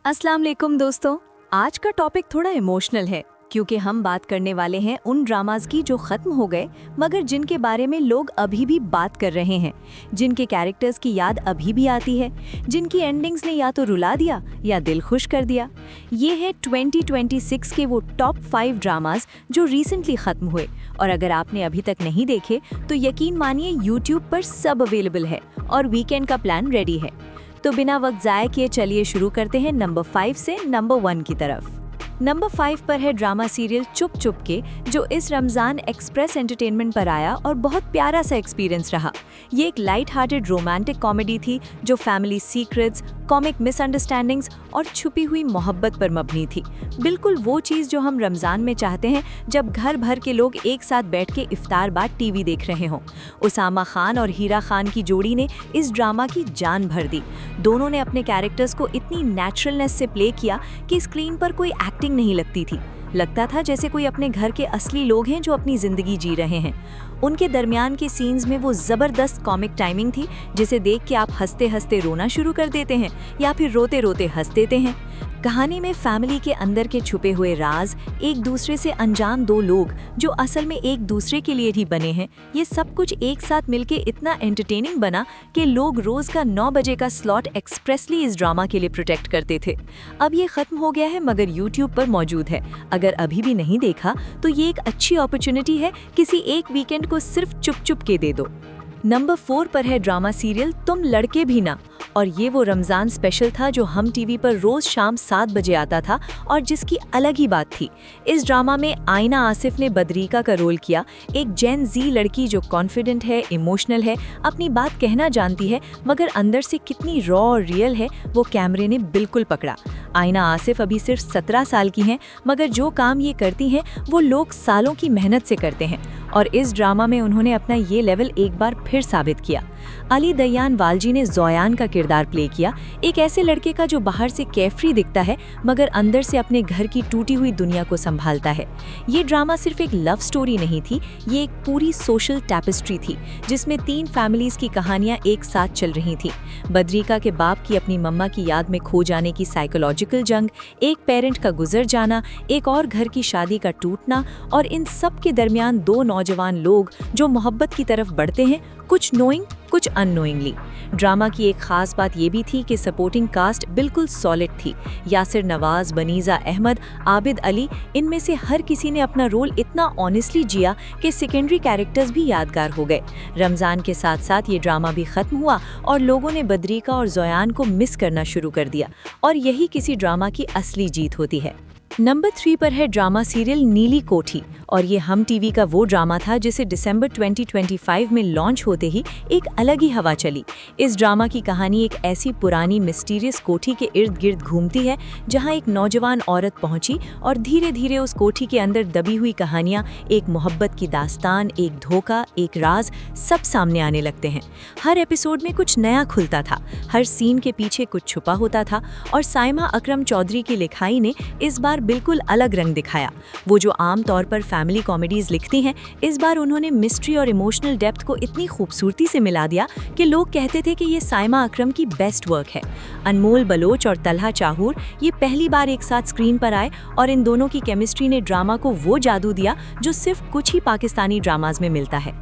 अस्सलाम वालेकुम दोस्तों। आज का टॉपिक थोड़ा इमोशनल है क्योंकि हम बात करने वाले हैं उन ड्रामाज की जो खत्म हो गए मगर जिनके बारे में लोग अभी भी बात कर रहे हैं, जिनके कैरेक्टर्स की याद अभी भी आती है, जिनकी एंडिंग्स ने या तो रुला दिया या दिल खुश कर दिया। ये है 2026 के वो टॉप 5 ड्रामाज जो रिसेंटली खत्म हुए, और अगर आपने अभी तक नहीं देखे तो यकीन मानिए YouTube पर सब अवेलेबल है और वीकेंड का प्लान रेडी है। तो बिना वक्त ज़ाय किए चलिए शुरू करते हैं नंबर 5 से नंबर 1 की तरफ। नंबर 5 पर है ड्रामा सीरियल चुप चुप के, जो इस रमज़ान एक्सप्रेस एंटरटेनमेंट पर आया और बहुत प्यारा सा एक्सपीरियंस रहा। ये एक लाइट हार्टेड रोमांटिक कॉमेडी थी जो फैमिली सीक्रेट्स, कॉमिक मिसअंडरस्टैंडिंग्स और छुपी हुई मोहब्बत पर मबनी थी। बिल्कुल वो चीज़ जो हम रमज़ान में चाहते हैं जब घर भर के लोग एक साथ बैठ के इफ्तार बाद टीवी देख रहे हों। उसामा खान और हीरा खान की जोड़ी ने इस ड्रामा की जान भर दी। दोनों ने अपने कैरेक्टर्स को इतनी नेचुरलनेस से प्ले किया कि स्क्रीन पर कोई एक्टिंग नहीं लगती थी। लगता था जैसे कोई अपने घर के असली लोग हैं जो अपनी जिंदगी जी रहे हैं। उनके दरमियान के सीन्स में वो ज़बरदस्त कॉमिक टाइमिंग थी जिसे देख के आप हंसते हंसते रोना शुरू कर देते हैं या फिर रोते रोते हंस देते हैं। कहानी में फैमिली के अंदर के छुपे हुए राज, एक दूसरे से अनजान दो लोग जो असल में एक दूसरे के लिए ही बने हैं, ये सब कुछ एक साथ मिलके इतना एंटरटेनिंग बना कि लोग रोज का 9 बजे का स्लॉट एक्सप्रेसली इस ड्रामा के लिए प्रोटेक्ट करते थे। अब ये खत्म हो गया है मगर YouTube पर मौजूद है। अगर अभी भी नहीं देखा तो ये एक अच्छी अपॉर्चुनिटी है, किसी एक वीकेंड को सिर्फ चुप चुप के दे दो। नंबर 4 पर है ड्रामा सीरियल तुम लड़के भी ना, और ये वो रमज़ान स्पेशल था जो हम टीवी पर रोज़ शाम 7 बजे आता था और जिसकी अलग ही बात थी। इस ड्रामा में आयना आसिफ ने बदरीका का रोल किया, एक जेन ज़ी लड़की जो कॉन्फिडेंट है, इमोशनल है, अपनी बात कहना जानती है मगर अंदर से कितनी रॉ और रियल है वो कैमरे ने बिल्कुल पकड़ा। आयना आसिफ अभी सिर्फ 17 साल की हैं मगर जो काम ये करती हैं वो लोग सालों की मेहनत से करते हैं, और इस ड्रामा में उन्होंने अपना ये लेवल एक बार फिर साबित किया। अली दयान वालजी ने ज़ोयान का किरदार प्ले किया, एक ऐसे लड़के का जो बाहर से केफ्री दिखता है मगर अंदर से अपने घर की टूटी हुई दुनिया को संभालता है। ये ड्रामा सिर्फ एक लव स्टोरी नहीं थी, ये एक पूरी सोशल टैपेस्ट्री थी जिसमें 3 फैमिलीज की कहानियां एक साथ चल रही थी। बदरीका के बाप की अपनी मम्मा की याद में खो जाने की साइकोलॉजिकल जंग, एक पेरेंट का गुजर जाना, एक और घर की शादी का टूटना, और इन सब के दरमियान 2 नौजवान लोग जो मोहब्बत की तरफ बढ़ते हैं, कुछ नोइंग कुछ अननोइंगली। ड्रामा की एक खास बात ये भी थी कि सपोर्टिंग कास्ट बिल्कुल सॉलिड थी। यासिर नवाज, बनीजा अहमद, आबिद अली, इनमें से हर किसी ने अपना रोल इतना ऑनेस्टली जिया कि सेकेंडरी कैरेक्टर्स भी यादगार हो गए। रमज़ान के साथ साथ ये ड्रामा भी ख़त्म हुआ और लोगों ने बदरीका और ज़ोयान को मिस करना शुरू कर दिया, और यही किसी ड्रामा की असली जीत होती है। नंबर 3 पर है ड्रामा सीरियल नीली कोठी, और ये हम टीवी का वो ड्रामा था जिसे दिसंबर 2025 में लॉन्च होते ही एक अलग ही हवा चली। इस ड्रामा की कहानी एक ऐसी पुरानी मिस्टीरियस कोठी के इर्द गिर्द घूमती है जहां एक नौजवान औरत पहुंची और धीरे धीरे उस कोठी के अंदर दबी हुई कहानियां, एक मोहब्बत की दास्तान, एक धोखा, एक राज, सब सामने आने लगते हैं। हर एपिसोड में कुछ नया खुलता था, हर सीन के पीछे कुछ छुपा होता था, और साइमा अकरम चौधरी की लिखाई ने इस बार बिल्कुल अलग रंग दिखाया। वो जो आम तौर पर फैमिली कॉमेडीज लिखती हैं, इस बार उन्होंने मिस्ट्री और इमोशनल डेप्थ को इतनी खूबसूरती से मिला दिया कि लोग कहते थे कि ये साइमा अकरम की बेस्ट वर्क है। अनमोल बलोच और तलहा चाहूर ये पहली बार एक साथ स्क्रीन पर आए और इन दोनों की केमिस्ट्री ने ड्रामा को वो जादू दिया जो सिर्फ कुछ ही पाकिस्तानी ड्रामाज में मिलता है।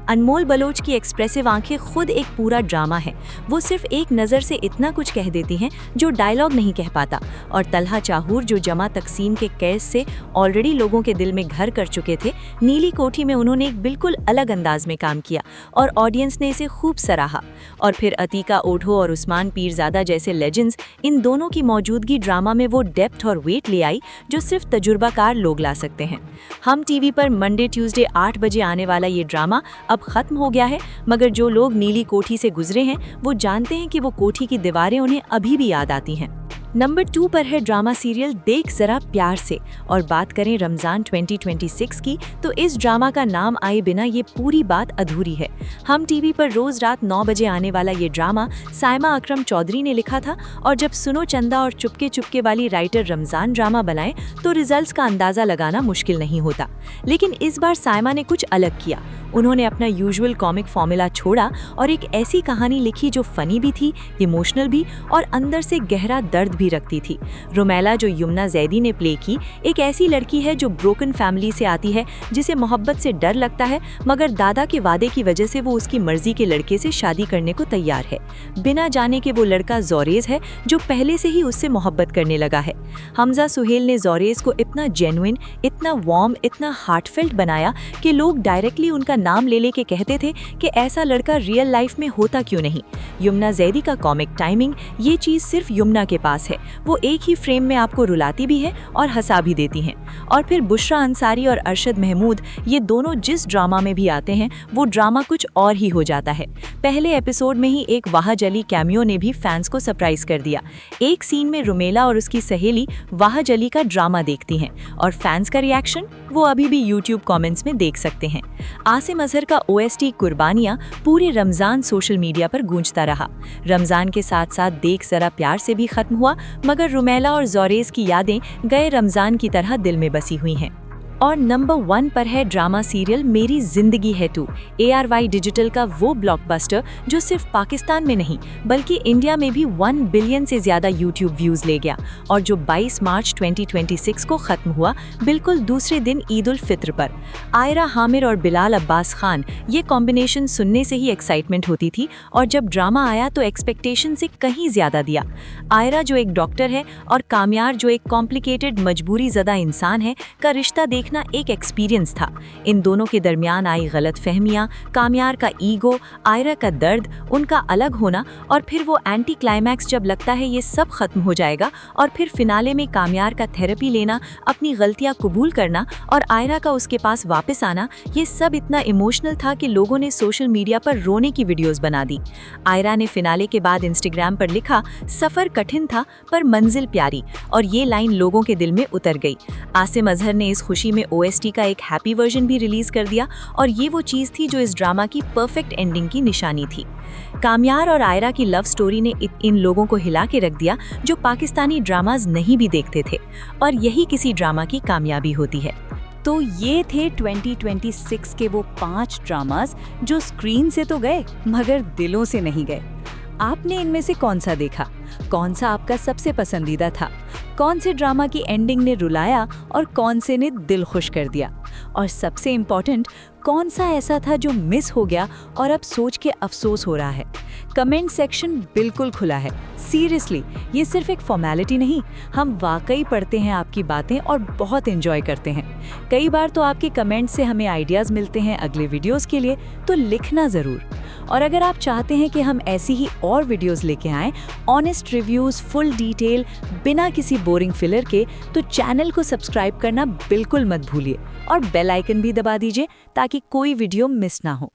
अनमोल बलोच की एक्सप्रेसिव आंखें खुद एक पूरा ड्रामा है। वो सिर्फ एक नज़र से इतना कुछ कह देती हैं जो डायलॉग नहीं कह पाता, और तलहा चाहूर जो जमा तकसीम के केस से ऑलरेडी लोगों के दिल में घर कर चुके थे, नीली कोठी में उन्होंने एक बिल्कुल अलग अंदाज में काम किया और ऑडियंस ने इसे खूब सराहा। और फिर अतीका ओढो और उस्मान पीरजादा जैसे लेजेंड्स, इन दोनों की मौजूदगी ड्रामा में वो डेप्थ और वेट ले आई जो सिर्फ तजुर्बाकार लोग ला सकते हैं। हम टीवी पर मंडे ट्यूसडे 8 बजे आने वाला ये ड्रामा अब खत्म हो गया है, मगर जो लोग नीली कोठी से गुजरे हैं वो जानते हैं कि वो कोठी की दीवारें उन्हें अभी भी याद आती हैं। नंबर 2 पर है ड्रामा सीरियल देख जरा प्यार से, और बात करें रमज़ान 2026 की तो इस ड्रामा का नाम आए बिना ये पूरी बात अधूरी है। हम टीवी पर रोज रात 9 बजे आने वाला ये ड्रामा साइमा अकरम चौधरी ने लिखा था, और जब सुनो चंदा और चुपके चुपके वाली राइटर रमज़ान ड्रामा बनाए तो रिजल्ट्स का अंदाज़ा लगाना मुश्किल नहीं होता। लेकिन इस बार साइमा ने कुछ अलग किया। उन्होंने अपना यूजुअल कॉमिक फॉर्मूला छोड़ा और एक ऐसी कहानी लिखी जो फनी भी थी, इमोशनल भी, और अंदर से गहरा दर्द भी भी रखती थी। रुमेला, जो यमुना जैदी ने प्ले की, एक ऐसी लड़की है जो ब्रोकन फैमिली से आती है, जिसे मोहब्बत से डर लगता है, मगर दादा के वादे की वजह से वो उसकी मर्जी के लड़के से शादी करने को तैयार है, बिना जाने कि वो लड़का जोरेज है जो पहले से ही उससे मोहब्बत करने लगा है। हमजा सुहेल ने जोरेज को इतना जेन्युइन, इतना वार्म, इतना हार्टफेल्ट बनाया कि लोग डायरेक्टली उनका नाम ले लेके कहते थे कि ऐसा लड़का रियल लाइफ में होता क्यों नहीं। यमुना जैदी का कॉमिक टाइमिंग, ये चीज़ सिर्फ यमुना के पास है। वो एक ही फ्रेम में आपको रुलाती भी है और हंसा भी देती हैं। और फिर बुशरा अंसारी और अरशद महमूद, ये दोनों जिस ड्रामा में भी आते हैं वो ड्रामा कुछ और ही हो जाता है। पहले एपिसोड में ही एक वाह जली कैमियो ने भी फैंस को सरप्राइज कर दिया। एक सीन में रुमेला और उसकी सहेली वाह जली का ड्रामा देखती हैं और फैंस का रिएक्शन वो अभी भी यूट्यूब कमेंट्स में देख सकते हैं। आसिम अजहर का OST कुर्बानियाँ पूरे रमज़ान सोशल मीडिया पर गूंजता रहा। रमज़ान के साथ साथ देख ज़रा प्यार से भी ख़त्म हुआ, मगर रुमेला और जोरेज की यादें गए रमज़ान की तरह दिल में बसी हुई हैं। और नंबर 1 पर है ड्रामा सीरियल मेरी जिंदगी है तू, ARY डिजिटल का वो ब्लॉकबस्टर जो सिर्फ पाकिस्तान में नहीं बल्कि इंडिया में भी 1 बिलियन से ज़्यादा यूट्यूब व्यूज़ ले गया, और जो 22 मार्च 2026 को ख़त्म हुआ, बिल्कुल दूसरे दिन ईद उल फित्र पर। आयरा हामिर और बिलाल अब्बास खान, ये कॉम्बिनेशन सुनने से ही एक्साइटमेंट होती थी, और जब ड्रामा आया तो एक्सपेक्टेशन से कहीं ज़्यादा दिया। आयरा जो एक डॉक्टर है और कामयार जो एक कॉम्प्लिकेटेड मजबूरी ज़दा इंसान है, का रिश्ता देखना एक एक्सपीरियंस था। इन दोनों के दरमियान आई गलत फहमियाँ, कामयार का ईगो, आयरा का दर्द, उनका अलग होना, और फिर वो एंटी क्लाइमैक्स जब लगता है ये सब खत्म हो जाएगा, और फिर फिनाले में कामयार का थेरेपी लेना, अपनी गलतियाँ कबूल करना और आयरा का उसके पास वापस आना, ये सब इतना इमोशनल था कि लोगों ने सोशल मीडिया पर रोने की वीडियोस बना दी। आयरा ने फिनाले के बाद इंस्टाग्राम पर लिखा, सफ़र कठिन था पर मंजिल प्यारी, और ये लाइन लोगों के दिल में उतर गई। आसिम अजहर ने इस खुशी में OST का एक हैप्पी वर्जन भी रिलीज कर दिया, और ये वो चीज़ थी जो इस ड्रामा की परफेक्ट एंडिंग की निशानी थी। कामयार और आयरा की लव स्टोरी ने इन लोगों को हिला के रख दिया जो पाकिस्तानी ड्रामाज नहीं भी देखते थे, और यही किसी ड्रामा की कामयाबी होती है। तो ये थे 2026 के वो 5 ड्रामास जो स्क्रीन से तो गए मगर दिलों से नहीं गए। आपने इनमें से कौन सा देखा? कौन सा आपका सबसे पसंदीदा था? कौन से ड्रामा की एंडिंग ने रुलाया और कौन से ने दिल खुश कर दिया? और सबसे इम्पोर्टेंट, कौन सा ऐसा था जो मिस हो गया और अब सोच के अफसोस हो रहा है? कमेंट सेक्शन बिल्कुल खुला है। सीरियसली, ये सिर्फ एक फॉर्मेलिटी नहीं, हम वाकई पढ़ते हैं आपकी बातें और बहुत एंजॉय करते हैं। कई बार तो आपके कमेंट से हमें आइडियाज़ मिलते हैं अगले वीडियोस के लिए, तो लिखना ज़रूर। और अगर आप चाहते हैं कि हम ऐसी ही और वीडियोस लेके आएँ, ऑनेस्ट रिव्यूज़, फुल डिटेल, बिना किसी बोरिंग फिलर के, तो चैनल को सब्सक्राइब करना बिल्कुल मत भूलिए और बेल आइकन भी दबा दीजिए ताकि कोई वीडियो मिस ना हो।